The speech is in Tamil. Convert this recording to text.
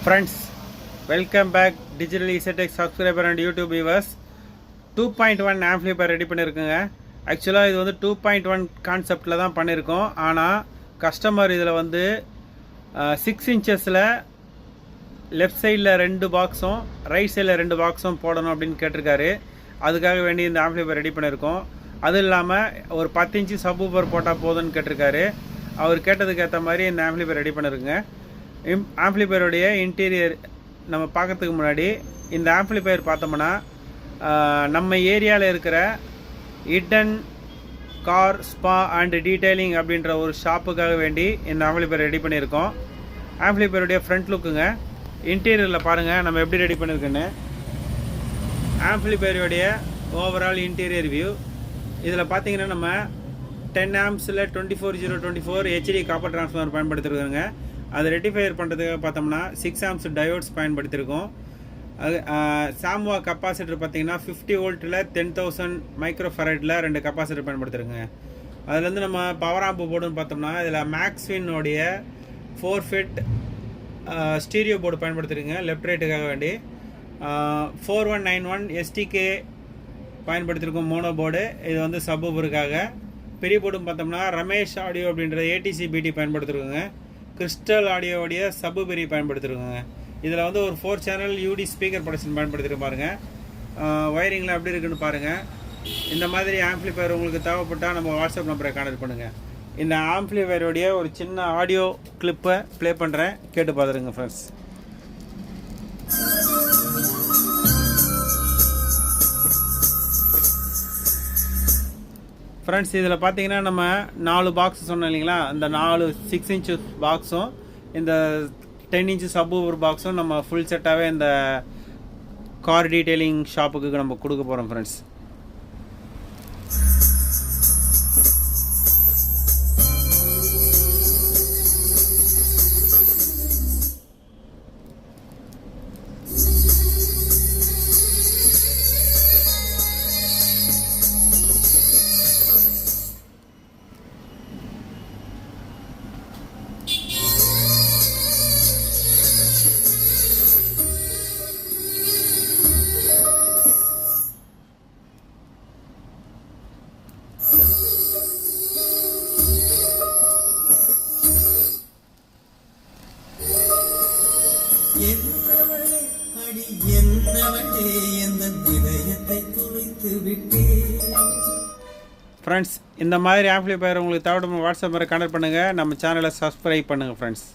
Friends, welcome back Digital EasyTech subscriber and YouTube viewers. 2.1 amplifier ready பண்ணியிருக்குங்க. ஆக்சுவலாக இது வந்து 2.1 கான்செப்டில் தான் பண்ணியிருக்கோம். ஆனால் கஸ்டமர் இதில் வந்து 6 இன்ச்சஸில் லெஃப்ட் சைடில் 2 பாக்ஸும் ரைட் சைடில் 2 பாக்ஸும் போடணும் அப்படின்னு கேட்டிருக்காரு. அதுக்காக வேண்டி இந்த ஆம்ப்ளிஃபையர் ரெடி பண்ணியிருக்கோம். அது இல்லாமல் ஒரு 10 இன்ச்சு சப்வூஃபர் போட்டால் போதும்னு கேட்டிருக்காரு. அவர் கேட்டதுக்கு ஏற்ற மாதிரி இந்த ஆம்ப்ளிஃபையர் ரெடி பண்ணியிருக்குங்க. ஆம்ப்ளிஃபையருடைய இன்டீரியர் நம்ம பார்க்கறதுக்கு முன்னாடி இந்த ஆம்ப்ளிஃபையர் பார்த்தோம்னா நம்ம ஏரியாவில் இருக்கிற hidden car spa and detailing அப்படின்ற ஒரு ஷாப்புக்காக வேண்டி இந்த ஆம்ப்ளிஃபையர் ரெடி பண்ணியிருக்கோம். ஆம்ப்ளிஃபையருடைய ஃப்ரண்ட் லுக்குங்க. இன்டீரியரில் பாருங்கள் நம்ம எப்படி ரெடி பண்ணியிருக்குன்னு. ஆம்ப்ளிஃபையருடைய ஓவரால் இன்டீரியர் வியூ. இதில் பார்த்தீங்கன்னா நம்ம 10 ஆம்ப்ஸில் 24024 ஹெச்டி காப்பர் டிரான்ஸ்ஃபார்மர் பயன்படுத்திருக்கோங்க. அது ரெட்டிஃபையர் பண்ணுறதுக்காக பார்த்தோம்னா 6 ஆம்ப்ஸ் டயோட்ஸ் பயன்படுத்தியிருக்கோம். அது சாம்வா கப்பாசிட்டர் பார்த்தீங்கன்னா 50 வோல்ட்டில் 10,000 மைக்ரோஃபரட்டில் 2 கப்பாசிட்டர் பயன்படுத்திருக்குங்க. அதுலேருந்து நம்ம பவர் ஆம்பு போர்டுன்னு பார்த்தோம்னா இதில் மேக்ஸ்வின்னுடைய 4 ஃபிட் ஸ்டீரியோ போர்டு பயன்படுத்திருக்குங்க லெஃப்ட் ரைட்டுக்காக வேண்டி. 4191 எஸ்டிகே பயன்படுத்தியிருக்கோம் மோனோ போர்டு. இது வந்து சப்வூஃபருக்காக. பெரிய போர்டுன்னு பார்த்தோம்னா ரமேஷ் ஆடியோ அப்படின்ற ஏடிசி பிடி பயன்படுத்திருக்குங்க. கிறிஸ்டல் ஆடியோடைய சப்பு பெரிய பயன்படுத்திருக்கோங்க. இதில் வந்து ஒரு 4 சேனல் யூடி ஸ்பீக்கர் ப்ரொடக்ஷன் பயன்படுத்திட்டு பாருங்கள். ஒயரிங்கில் எப்படி இருக்குன்னு பாருங்கள். இந்த மாதிரி ஆம்ப்ளிஃபையர் உங்களுக்கு தேவைப்பட்டால் நம்ம வாட்ஸ்அப் நம்பரை கான்டாக்ட் பண்ணுங்கள். இந்த ஆம்ப்ளிஃபையருடைய ஒரு சின்ன ஆடியோ கிளிப்பை ப்ளே பண்ணுறேன், கேட்டு பார்த்துருங்க ஃப்ரெண்ட்ஸ். ஃப்ரெண்ட்ஸ் இதில் பார்த்தீங்கன்னா நம்ம 4 பாக்ஸ் சொன்னோம் இல்லைங்களா, அந்த 4 6 இன்ச்சு பாக்ஸும் இந்த 10 இன்ச்சு சப்வூஃபர் பாக்ஸும் நம்ம ஃபுல் செட்டாகவே இந்த கார் டீட்டெயிலிங் ஷாப்புக்கு நம்ம கொடுக்க போகிறோம் ஃப்ரெண்ட்ஸ். என்னவளே அடி என்னவளே எந்த இதயத்தை துளைத்து விட்டே. ஃப்ரெண்ட்ஸ் இந்த மாதிரி ஆம்ப்ளிஃபையர் உங்களுக்கு தேவைப்படும் வாட்ஸ்அப் நம்பரை கான்டாக்ட் பண்ணுங்கள். நம்ம சேனலை சப்ஸ்கிரைப் பண்ணுங்கள் ஃப்ரெண்ட்ஸ்.